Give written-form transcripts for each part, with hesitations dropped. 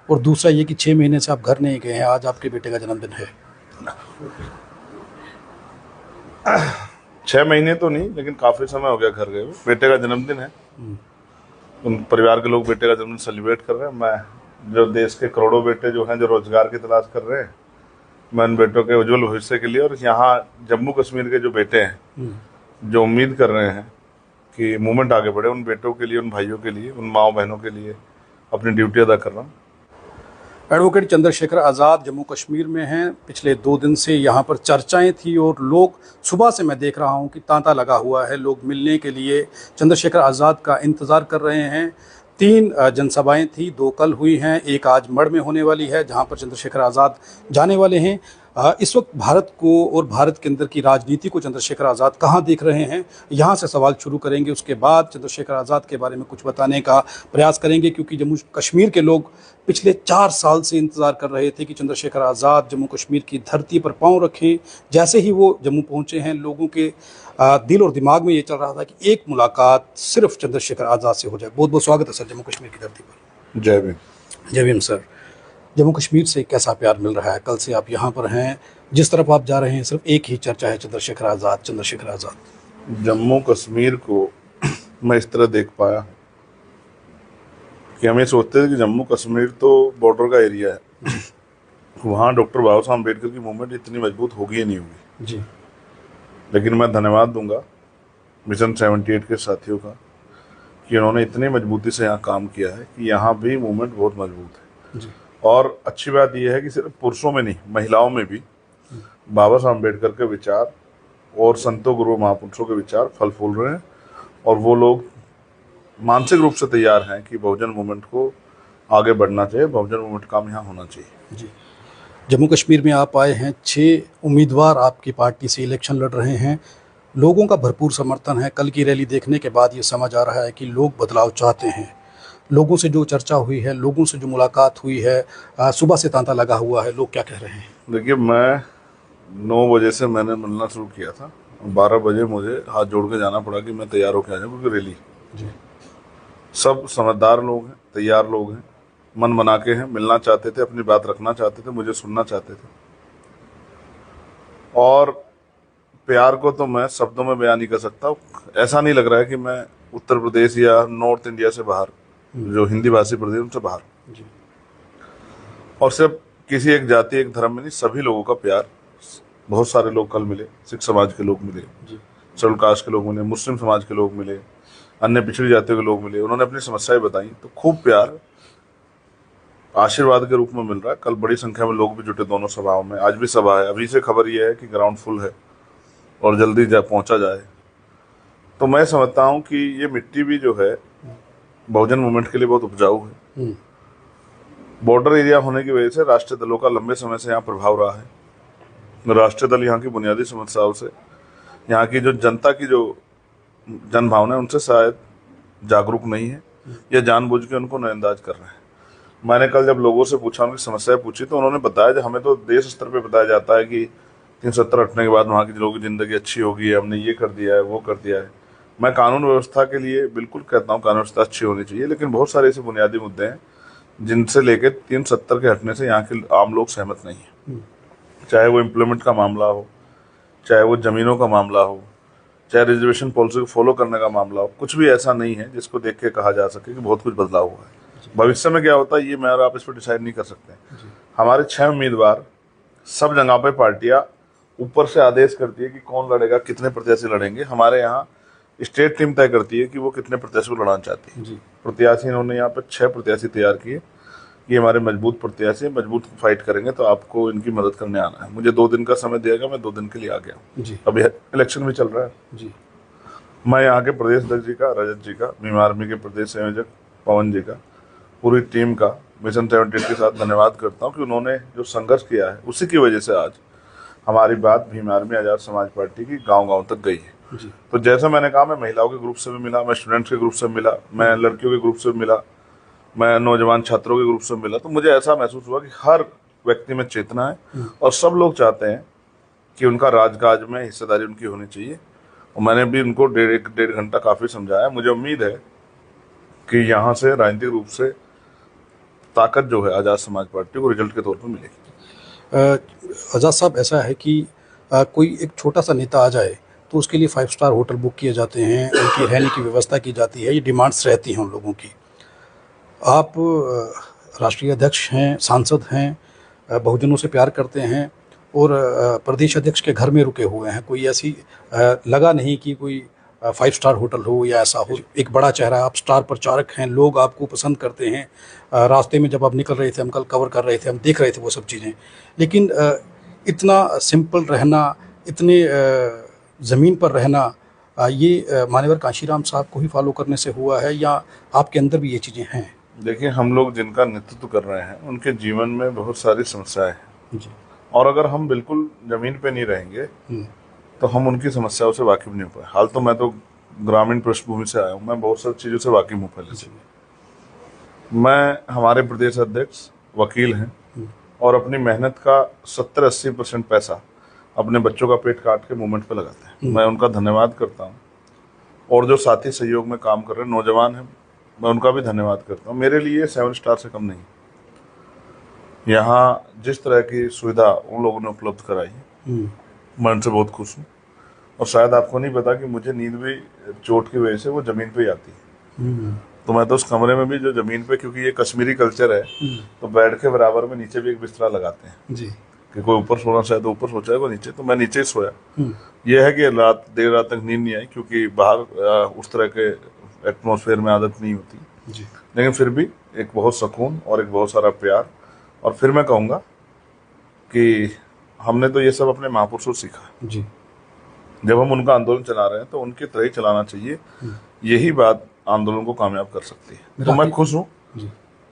और दूसरा ये कि 6 महीने से आप घर नहीं गए हैं, आज आपके बेटे का जन्मदिन है। 6 महीने तो नहीं, लेकिन काफी समय हो गया घर गए हुए। बेटे का जन्मदिन है, उन परिवार के लोग बेटे का जन्मदिन सेलिब्रेट कर रहे हैं। मैं जो देश के करोड़ों बेटे जो हैं, जो रोजगार की तलाश कर रहे हैं, मैं उन बेटों के उज्जवल भविष्य के लिए, और यहाँ जम्मू कश्मीर के जो बेटे हैं जो उम्मीद कर रहे हैं कि मूवमेंट आगे बढ़े, उन बेटों के लिए, उन भाइयों के लिए, उन माओ बहनों के लिए अपनी ड्यूटी अदा कर रहा हूँ। एडवोकेट चंद्रशेखर आज़ाद जम्मू कश्मीर में हैं। पिछले 2 दिन से यहाँ पर चर्चाएं थी और लोग, सुबह से मैं देख रहा हूँ कि तांता लगा हुआ है, लोग मिलने के लिए चंद्रशेखर आज़ाद का इंतज़ार कर रहे हैं। 3 जनसभाएं थी, 2 कल हुई हैं, एक आज मढ़ में होने वाली है जहाँ पर चंद्रशेखर आज़ाद जाने वाले हैं। इस वक्त भारत को और भारत के अंदर की राजनीति को चंद्रशेखर आज़ाद कहाँ देख रहे हैं, यहाँ से सवाल शुरू करेंगे। उसके बाद चंद्रशेखर आज़ाद के बारे में कुछ बताने का प्रयास करेंगे, क्योंकि जम्मू कश्मीर के लोग पिछले 4 साल से इंतज़ार कर रहे थे कि चंद्रशेखर आज़ाद जम्मू कश्मीर की धरती पर पांव रखें। जैसे ही वो जम्मू पहुंचे हैं, लोगों के दिल और दिमाग में ये चल रहा था कि एक मुलाकात सिर्फ चंद्रशेखर आज़ाद से हो जाए। बहुत बहुत स्वागत है सर जम्मू कश्मीर की धरती पर। जय भीम। जय भीम सर। जम्मू कश्मीर से कैसा प्यार मिल रहा है? कल से आप यहाँ पर हैं, जिस तरफ आप जा रहे हैं सिर्फ एक ही चर्चा है, चंद्रशेखर आज़ाद, चंद्रशेखर आज़ाद। जम्मू कश्मीर को मैं इस तरह देख पाया कि हम ये सोचते थे कि जम्मू कश्मीर तो बॉर्डर का एरिया है, वहाँ डॉक्टर बाबा साहब अम्बेडकर की मूवमेंट इतनी मजबूत होगी या नहीं होगी जी। लेकिन मैं धन्यवाद दूंगा मिशन 78 के साथियों का कि उन्होंने इतनी मजबूती से यहाँ काम किया है कि यहाँ भी मूवमेंट बहुत मजबूत है जी। और अच्छी बात यह है कि सिर्फ पुरुषों में नहीं, महिलाओं में भी बाबा साहब अम्बेडकर के विचार और संतों गुरु महापुरुषों के विचार फल फूल रहे हैं और वो लोग मानसिक रूप से तैयार हैं कि बहुजन मूवमेंट को आगे बढ़ना चाहिए, बहुजन मूवमेंट काम यहाँ होना चाहिए। जी। जम्मू कश्मीर में आप आए हैं, 6 उम्मीदवार आपकी पार्टी से इलेक्शन लड़ रहे हैं, लोगों का भरपूर समर्थन है। कल की रैली देखने के बाद ये समझ आ रहा है कि लोग बदलाव चाहते हैं। लोगों से जो चर्चा हुई है, लोगों से जो मुलाकात हुई है, सुबह से तांता लगा हुआ है, लोग क्या कह रहे हैं? देखिए, मैं 9 बजे से मैंने मिलना शुरू किया था, 12 बजे मुझे हाथ जोड़ के जाना पड़ा कि मैं तैयार होकर आ जाऊँ, क्योंकि रैली जी। सब समझदार लोग हैं, तैयार लोग हैं, मन बना के हैं, मिलना चाहते थे, अपनी बात रखना चाहते थे, मुझे सुनना चाहते थे। और प्यार को तो मैं शब्दों में बयान नहीं कर सकता। ऐसा नहीं लग रहा है कि मैं उत्तर प्रदेश या नॉर्थ इंडिया से बाहर, जो हिंदी भाषी प्रदेश उनसे बाहर, जी। और सिर्फ किसी एक जाति एक धर्म में नहीं, सभी लोगों का प्यार। बहुत सारे लोग कल मिले, सिख समाज के लोग मिले, शेड्यूल कास्ट के लोग मिले, मुस्लिम समाज के लोग मिले, अन्य पिछड़ी जातियों के लोग मिले, उन्होंने अपनी समस्याएं बताई, तो खूब प्यार आशीर्वाद के रूप में मिल रहा है। कल बड़ी संख्या में लोग भी जुटे दोनों सभाओं में, आज भी सभा है। अभी से खबर यह है कि ग्राउंड फुल है और जल्दी पहुंचा जाए। तो मैं समझता हूं कि ये मिट्टी भी जो है बहुजन मूवमेंट के लिए बहुत उपजाऊ है। बॉर्डर एरिया होने की वजह से राष्ट्रीय दलों का लंबे समय से यहाँ प्रभाव रहा है। राष्ट्रीय दल यहाँ की बुनियादी समस्याओं से, यहाँ की जो जनता की जो जन भावना है, उनसे शायद जागरूक नहीं है या जानबूझ के उनको नजरअंदाज कर रहे हैं। मैंने कल जब लोगों से पूछा, उनकी समस्याएं पूछी, तो उन्होंने बताया कि हमें तो देश स्तर पे बताया जाता है कि 370 हटने के बाद वहाँ के लोगों की ज़िंदगी अच्छी होगी, हमने ये कर दिया है, वो कर दिया है। मैं कानून व्यवस्था के लिए बिल्कुल कहता हूँ कानून व्यवस्था अच्छी होनी चाहिए, लेकिन बहुत सारे ऐसे बुनियादी मुद्दे हैं जिनसे लेके 370 के हटने से यहाँ के आम लोग सहमत नहीं है। चाहे वो एम्प्लॉयमेंट का मामला हो, चाहे वो ज़मीनों का मामला हो, चाहे रिजर्वेशन पॉलिसी को फॉलो करने का मामला हो, कुछ भी ऐसा नहीं है जिसको देख के कहा जा सके कि बहुत कुछ बदलाव हुआ है। भविष्य में क्या होता है ये मैं और आप इस पर डिसाइड नहीं कर सकते। हमारे 6 उम्मीदवार, सब जगह पे पार्टियां ऊपर से आदेश करती है कि कौन लड़ेगा, कितने प्रत्याशी लड़ेंगे। हमारे यहाँ स्टेट टीम तय करती है कि वो कितने प्रत्याशी को लड़ाना चाहती है। प्रत्याशी इन्होंने यहाँ पे 6 प्रत्याशी तैयार किए। ये हमारे मजबूत प्रत्याशी, मजबूत फाइट करेंगे, तो आपको इनकी मदद करने आना है। मुझे 2 दिन का समय दिया गया, मैं 2 दिन के लिए आ गया। अभी इलेक्शन भी चल रहा है जी। मैं यहाँ के प्रदेश अध्यक्ष जी का, रजत जी का, भीम आर्मी के प्रदेश संयोजक पवन जी का, पूरी टीम का मिशन 78 के साथ धन्यवाद करता हूँ कि उन्होंने जो संघर्ष किया है, उसी की वजह से आज हमारी बात भीम आर्मी आज़ाद समाज पार्टी की गांव-गांव तक गई है जी। तो जैसा मैंने कहा, मैं महिलाओं के ग्रुप से भी मिला, मैं स्टूडेंट्स के ग्रुप से मिला, मैं लड़कियों के ग्रुप से मिला, मैं नौजवान छात्रों के ग्रुप से मिला, तो मुझे ऐसा महसूस हुआ कि हर व्यक्ति में चेतना है और सब लोग चाहते हैं कि उनका राजकाज में हिस्सेदारी उनकी होनी चाहिए। और मैंने भी उनको 1.5 घंटा काफ़ी समझाया। मुझे उम्मीद है कि यहाँ से राजनीतिक रूप से ताकत जो है आज़ाद समाज पार्टी को रिजल्ट के तौर पर मिलेगी। आज़ाद साहब, ऐसा है कि कोई एक छोटा सा नेता आ जाए तो उसके लिए 5 स्टार होटल बुक किए जाते हैं, उनकी रहने की व्यवस्था की जाती है, ये डिमांड्स रहती हैं उन लोगों की। आप राष्ट्रीय अध्यक्ष हैं, सांसद हैं, बहुजनों से प्यार करते हैं और प्रदेश अध्यक्ष के घर में रुके हुए हैं। कोई ऐसी लगा नहीं कि कोई 5 स्टार होटल हो या ऐसा हो। एक बड़ा चेहरा, आप स्टार प्रचारक हैं, लोग आपको पसंद करते हैं। रास्ते में जब आप निकल रहे थे, हम कल कवर कर रहे थे, हम देख रहे थे वो सब चीज़ें। लेकिन इतना सिंपल रहना, इतने ज़मीन पर रहना, ये मान्यवर कांशीराम साहब को ही फॉलो करने से हुआ है या आपके अंदर भी ये चीज़ें हैं? देखिए, हम लोग जिनका नेतृत्व कर रहे हैं उनके जीवन में बहुत सारी समस्याएं हैं जी। और अगर हम बिल्कुल जमीन पे नहीं रहेंगे तो हम उनकी समस्याओं से वाकिफ नहीं हो पाए। हाल तो मैं तो ग्रामीण पृष्ठभूमि से आया हूँ, मैं बहुत सारी चीज़ों से वाकिफ हूँ पहले से। मैं हमारे प्रदेश अध्यक्ष वकील हैं और अपनी मेहनत का 70-80% पैसा अपने बच्चों का पेट काट के मूवमेंट पे लगाते हैं। मैं उनका धन्यवाद करता हूँ और जो साथी सहयोग में काम कर रहे हैं नौजवान हैं, मैं उनका भी धन्यवाद करता हूँ। मेरे लिए 7 स्टार से कम नहीं। यहाँ जिस तरह की सुविधा उन लोगों ने उपलब्ध कराई है, मैं उनसे बहुत खुश हूँ। और शायद आपको नहीं पता कि मुझे नींद भी चोट की वजह से वो ज़मीन पे ही आती है। तो मैं तो उस कमरे में भी जो ज़मीन पे, क्योंकि ये कश्मीरी कल्चर है, तो बेड के बराबर में नीचे भी एक बिस्तरा लगाते हैं जी। कि कोई ऊपर सोना चाहे तो ऊपर सोचा है, वो नीचे। तो मैं नीचे ही सोया। यह है कि देर रात तक नींद नहीं आई, क्योंकि बाहर उस तरह के एटमॉस्फेयर में आदत नहीं होती जी। लेकिन फिर भी एक बहुत सुकून और एक बहुत सारा प्यार। और फिर मैं कहूँगा कि हमने तो ये सब अपने महापुरुषों से सीखा है। जी। जब हम उनका आंदोलन चला रहे हैं तो उनकी तरह ही चलाना चाहिए। यही बात आंदोलन को कामयाब कर सकती है। तो मैं खुश हूँ।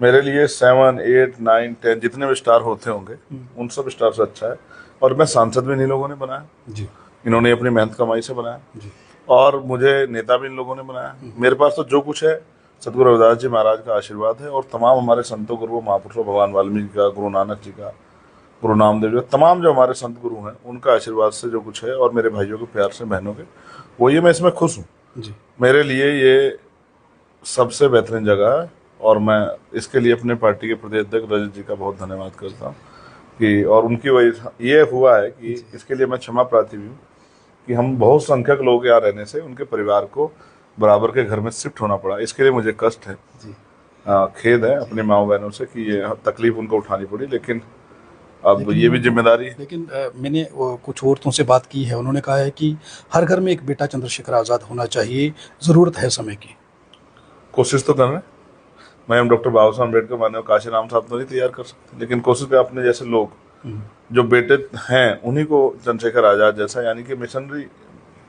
मेरे लिए 7, 8, 9, 10 जितने भी स्टार होते होंगे उन सब स्टार से अच्छा है। और मैं सांसद भी इन लोगों ने बनाया जी। इन्होंने अपनी मेहनत कमाई से बनाया जी। और मुझे नेता भी इन लोगों ने बनाया। मेरे पास तो जो कुछ है सदगुरु रविदास जी महाराज का आशीर्वाद है और तमाम हमारे संतों गुरुओं महापुरुषों, भगवान वाल्मीकि का, गुरु नानक जी का, गुरु नामदेव जी, तमाम जो हमारे संत गुरु हैं उनका आशीर्वाद से जो कुछ है और मेरे भाइयों के प्यार से, बहनों के, वो ये मैं इसमें खुश हूँ। जी। मेरे मेरे लिए ये सबसे बेहतरीन जगह है और मैं इसके लिए अपने पार्टी के प्रदेश अध्यक्ष रजत जी का बहुत धन्यवाद करता हूँ कि और उनकी वजह ये हुआ है कि इसके लिए मैं क्षमा प्रार्थी भी हूँ कि हम बहुत संख्यक लोग यहाँ रहने से उनके परिवार को बराबर के घर में शिफ्ट होना पड़ा। इसके लिए मुझे कष्ट है, खेद है अपने माँ बहनों से कि ये तकलीफ उनको उठानी पड़ी, लेकिन अब ये भी जिम्मेदारी है। लेकिन मैंने कुछ औरतों से बात की है, उन्होंने कहा है कि हर घर में एक बेटा चंद्रशेखर आज़ाद होना चाहिए, ज़रूरत है समय की। कोशिश तो कर रहे हैं। मैं हम डॉक्टर बाबा साहब अम्बेडकर मानव काशीराम साहब तो नहीं तैयार कर सकते, लेकिन कोशिश कर अपने जैसे लोग जो बेटे हैं उन्हीं को चंद्रशेखर आज़ाद जैसा, यानी कि मिशनरी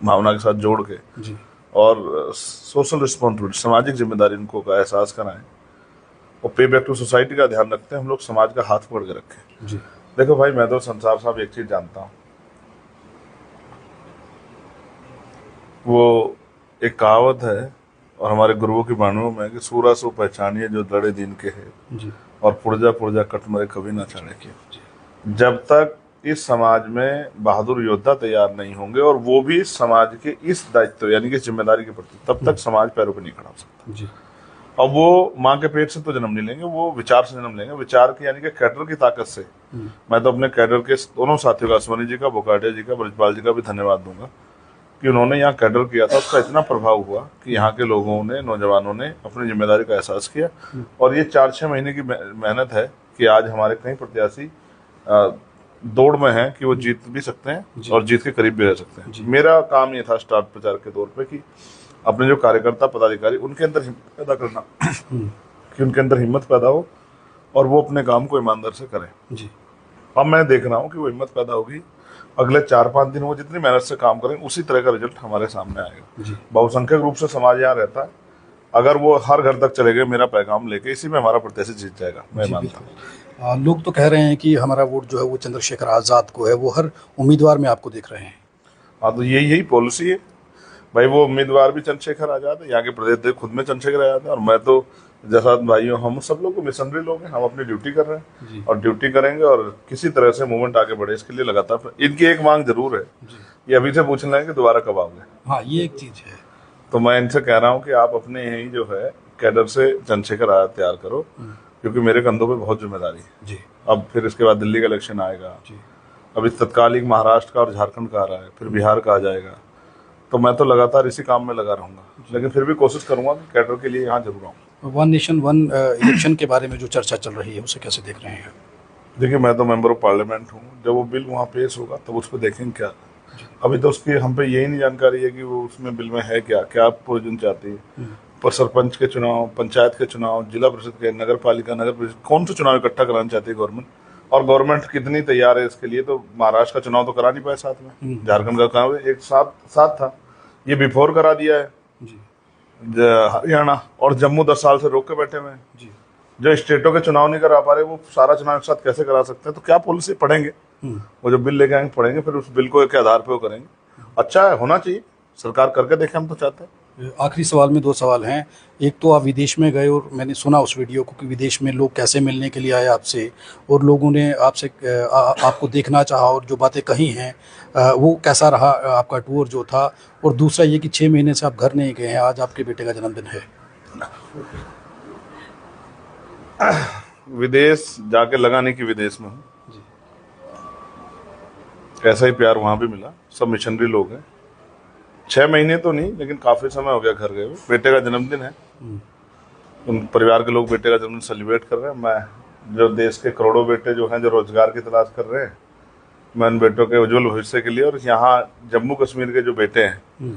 भावना के साथ जोड़ के जी। और सोशल रिस्पॉन्सिबिलिटी, सामाजिक जिम्मेदारी उनको का एहसास कराएं और पे बैक टू सोसाइटी का ध्यान रखते हैं। हम लोग समाज का हाथ पकड़ के रखें। जी। देखो भाई, मैं तो संसार साहब एक चीज जानता हूँ, वो एक कहावत है और हमारे गुरुओं की वाणियों में कि सूरा सो पहचानिए जो लड़े दिन के है जी। और पुरजा पुरजा कट मरे कभी ना छाड़े के। जब तक इस समाज में बहादुर योद्धा तैयार नहीं होंगे और वो भी समाज के इस दायित्व यानी कि जिम्मेदारी के प्रति, तब तक समाज पैरों पर नहीं खड़ा हो सकता। जी। और वो माँ के पेट से तो जन्म नहीं लेंगे, वो विचार से जन्म लेंगे। विचार की यानी कि कैडर की ताकत से। मैं तो अपने कैडर के दोनों साथियों का, स्वनी जी का, बोकाटिया जी का, ब्रजपाल जी का भी धन्यवाद दूंगा कि उन्होंने यहाँ कैडर किया था। उसका इतना प्रभाव हुआ कि यहाँ के लोगों ने, नौजवानों ने अपनी जिम्मेदारी का एहसास किया। और ये 4-6 महीने की मेहनत है कि आज हमारे कई प्रत्याशी दौड़ में हैं कि वो जीत भी सकते हैं और जीत के करीब भी रह सकते हैं। मेरा काम ये था स्टार प्रचार के तौर पे कि अपने जो कार्यकर्ता पदाधिकारी उनके अंदर हिम्मत पैदा करना कि उनके अंदर हिम्मत पैदा हो और वो अपने काम को ईमानदार से करें। जी। अब मैं देख रहा हूँ कि वो हिम्मत पैदा होगी। अगले 4-5 दिन वो जितनी मेहनत से काम करें उसी तरह का रिजल्ट हमारे सामने आएगा। बहुसंख्यक रूप से समाज यहाँ रहता है, अगर वो हर घर तक चले गए मेरा पैगाम लेके, इसी में हमारा प्रत्याशी जीत जाएगा, मैं मानता हूँ। लोग तो कह रहे हैं कि हमारा वोट जो है वो चंद्रशेखर आज़ाद को है, वो हर उम्मीदवार में आपको देख रहे हैं। हाँ, तो यही पॉलिसी है भाई। वो उम्मीदवार भी चंद्रशेखर आज़ाद है, यहाँ के प्रदेश खुद में चंद्रशेखर आज़ाद है और मैं तो जैसा भाइयों, हम सब लोग मिशनरी लोग हैं, हम अपनी ड्यूटी कर रहे हैं और ड्यूटी करेंगे और किसी तरह से मूवमेंट आगे बढ़े इसके लिए लगातार। इनकी एक मांग जरूर है, ये अभी से पूछने लगे कि दोबारा कब आओगे। हाँ, ये एक चीज है। तो मैं इनसे कह रहा हूँ कि आप अपने यही जो है कैडर से चंद्रशेखर आज़ाद तैयार करो क्योंकि मेरे कंधों पे बहुत जिम्मेदारी है जी अब। फिर इसके बाद दिल्ली का इलेक्शन आएगा, जी अभी तत्कालिक महाराष्ट्र का और झारखंड का आ रहा है, फिर बिहार का आ जाएगा। तो मैं तो लगातार इसी काम में लगा रहूंगा, लेकिन फिर भी कोशिश करूंगा कि कैडर के लिए यहाँ जरूर आऊँ। वन नेशन वन इलेक्शन के बारे में जो चर्चा चल रही है उसे कैसे देख रहे हैं? देखिए, मैं तो मेंबर ऑफ पार्लियामेंट हूँ, जब वो बिल वहाँ पेश होगा तब उस पर देखेंगे क्या। अभी तो उसकी हम पे यही नहीं जानकारी है कि वो उसमें बिल में है क्या क्या प्रोविजन चाहती है। पर सरपंच के चुनाव, पंचायत के चुनाव, जिला परिषद के, नगर पालिका, नगर परिषद, कौन सा चुनाव इकट्ठा कराना चाहती है गवर्नमेंट, और गवर्नमेंट कितनी तैयार है इसके लिए। तो महाराष्ट्र का चुनाव तो करा नहीं पाए साथ में, झारखंड का चुनाव एक साथ था, ये बिफोर करा दिया है जी हरियाणा, और जम्मू 10 साल से रोक के बैठे हुए हैं। जी जो स्टेटों के चुनाव नहीं करा पा रहे, वो सारा चुनाव एक साथ कैसे करा सकते हैं। तो क्या पॉलिसी पढ़ेंगे, वो जो बिल लेके आएंगे पढ़ेंगे, फिर उस बिल को के आधार पे वो करेंगे। अच्छा है, होना चाहिए, सरकार करके देखे, हम तो चाहते हैं। आखिरी सवाल में 2 सवाल हैं। एक तो आप विदेश में गए और मैंने सुना उस वीडियो को कि विदेश में लोग कैसे मिलने के लिए आए आपसे, और लोगों ने आपसे आपको देखना चाहा और जो बातें कही हैं वो कैसा रहा आपका टूर जो था? और दूसरा ये कि 6 महीने से आप घर नहीं गए हैं, आज आपके बेटे का जन्मदिन है। विदेश जाके लगा नहीं कि विदेश में हूँ, जी ऐसा ही प्यार वहाँ भी मिला। सब मिशनरी लोग हैं। 6 महीने तो नहीं, लेकिन काफी समय हो गया घर गए हुए। बेटे का जन्मदिन है, उन परिवार के लोग बेटे का जन्मदिन सेलिब्रेट कर रहे हैं। मैं जो देश के करोड़ों बेटे जो हैं, जो रोजगार की तलाश कर रहे हैं, मैं उन बेटों के उज्जवल भविष्य के लिए, और यहाँ जम्मू कश्मीर के जो बेटे हैं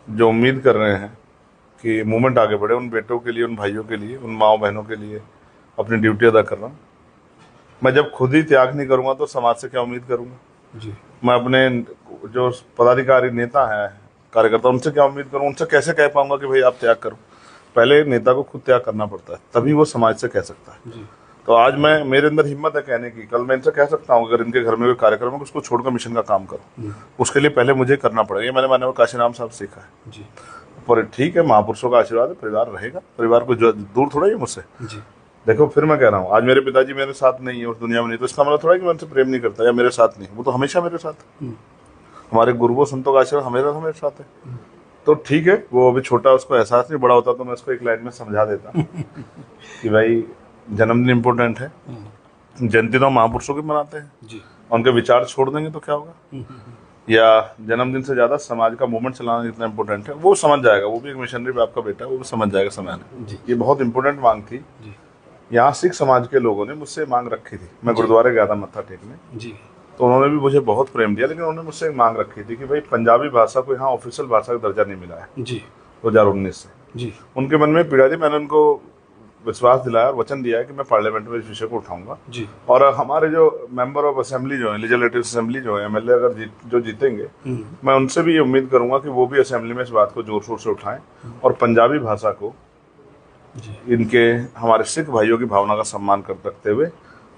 जो उम्मीद कर रहे हैं कि मूवमेंट आगे बढ़े, उन बेटों के लिए, उन भाइयों के लिए, उन माओ बहनों के लिए अपनी ड्यूटी अदा कर रहा हूँ। मैं जब खुद ही त्याग नहीं करूँगा तो समाज से क्या उम्मीद करूँगा। जी मैं अपने जो पदाधिकारी नेता हैं, कार्यकर्ता, उनसे क्या उम्मीद करूँ, उनसे कैसे कह पाऊंगा कि भाई आप त्याग करो। पहले नेता को खुद त्याग करना पड़ता है, तभी वो समाज से कह सकता है। जी तो आज मैं, मेरे अंदर हिम्मत है कहने की, कल मैं इनसे कह सकता हूँ अगर इनके घर में कोई कार्यक्रम है उसको छोड़कर मिशन का काम करो। उसके लिए पहले मुझे करना पड़ेगा। ये मैंने माननीय काशीराम साहब सीखा है। जी पर ठीक है, महापुरुषों का आशीर्वाद है, परिवार रहेगा, परिवार को जो दूर थोड़ा ही मुझसे। जी देखो, फिर मैं कह रहा हूँ, आज मेरे पिताजी मेरे साथ नहीं है, उस दुनिया में नहीं, तो इसका मतलब थोड़ा कि मैं उनसे प्रेम नहीं करता या मेरे साथ नहीं। वो तो हमेशा मेरे साथ है। हमारे गुरुओं संतों का आशीर्वाद हमेशा मेरे साथ है। तो ठीक है, वो अभी छोटा, उसको एहसास नहीं, बड़ा होता तो मैं उसको एक लाइन में समझा देता कि भाई जन्मदिन इम्पोर्टेंट है, जयंती तो महापुरुषों की मनाते हैं, जी उनके विचार छोड़ देंगे तो क्या होगा। या जन्मदिन से ज्यादा समाज का मूवमेंट चलाना इतना इम्पोर्टेंट है, वो समझ जाएगा। वो भी एक मिशनरी बाप का बेटा है, वो भी समझ जाएगा समय में। जी ये बहुत इंपॉर्टेंट मांग थी। जी यहाँ सिख समाज के लोगों ने मुझसे मांग रखी थी। मैं गुरुद्वारे गया था मत्था टेकने, जी तो उन्होंने भी मुझे बहुत प्रेम दिया, लेकिन उन्होंने मुझसे एक मांग रखी थी कि भाई पंजाबी भाषा को यहाँ ऑफिशियल भाषा का दर्जा नहीं मिला है जी 2019 से। जी उनके मन में पीड़ा थी। मैंने उनको विश्वास दिलाया और वचन दिया है कि मैं पार्लियामेंट में इस विषय को उठाऊंगा। जी और हमारे जो मेंबर ऑफ असेंबली जो है, लेजिस्लेटिव असेंबली जो है, एमएलए अगर जो जीतेंगे, मैं उनसे भी ये उम्मीद करूंगा कि वो भी असेंबली में इस बात को जोर शोर से उठाएं और पंजाबी भाषा को इनके, हमारे सिख भाइयों की भावना का सम्मान कर रखते हुए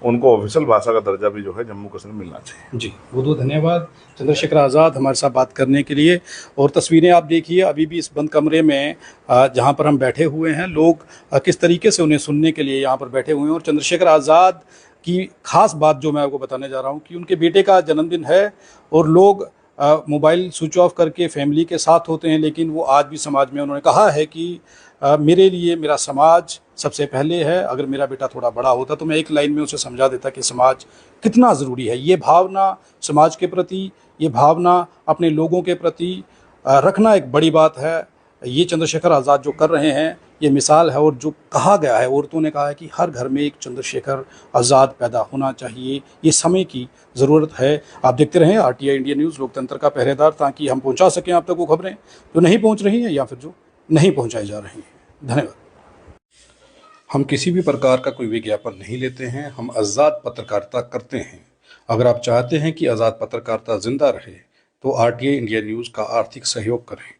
उनको ऑफिशियल भाषा का दर्जा भी जो है जम्मू कश्मीर मिलना चाहिए। जी बहुत बहुत धन्यवाद चंद्रशेखर आज़ाद हमारे साथ बात करने के लिए। और तस्वीरें आप देखिए, अभी भी इस बंद कमरे में जहां पर हम बैठे हुए हैं, लोग किस तरीके से उन्हें सुनने के लिए यहाँ पर बैठे हुए हैं। और चंद्रशेखर आज़ाद की खास बात जो मैं आपको बताने जा रहा हूँ कि उनके बेटे का जन्मदिन है और लोग मोबाइल स्विच ऑफ करके फैमिली के साथ होते हैं, लेकिन वो आज भी समाज में, उन्होंने कहा है कि मेरे लिए मेरा समाज सबसे पहले है। अगर मेरा बेटा थोड़ा बड़ा होता तो मैं एक लाइन में उसे समझा देता कि समाज कितना ज़रूरी है। ये भावना समाज के प्रति, ये भावना अपने लोगों के प्रति रखना एक बड़ी बात है। ये चंद्रशेखर आज़ाद जो कर रहे हैं ये मिसाल है। और जो कहा गया है, औरतों ने कहा है कि हर घर में एक चंद्रशेखर आज़ाद पैदा होना चाहिए, ये समय की ज़रूरत है। आप देखते रहें आरटीआई इंडिया न्यूज़, लोकतंत्र का पहरेदार, ताकि हम पहुंचा सकें आप तक वो खबरें जो नहीं पहुंच रही हैं या फिर जो नहीं पहुंचाई जा रही हैं। धन्यवाद। हम किसी भी प्रकार का कोई विज्ञापन नहीं लेते हैं, हम आज़ाद पत्रकारिता करते हैं। अगर आप चाहते हैं कि आज़ाद पत्रकारिता जिंदा रहे तो आरटीआई इंडिया न्यूज़ का आर्थिक सहयोग करें।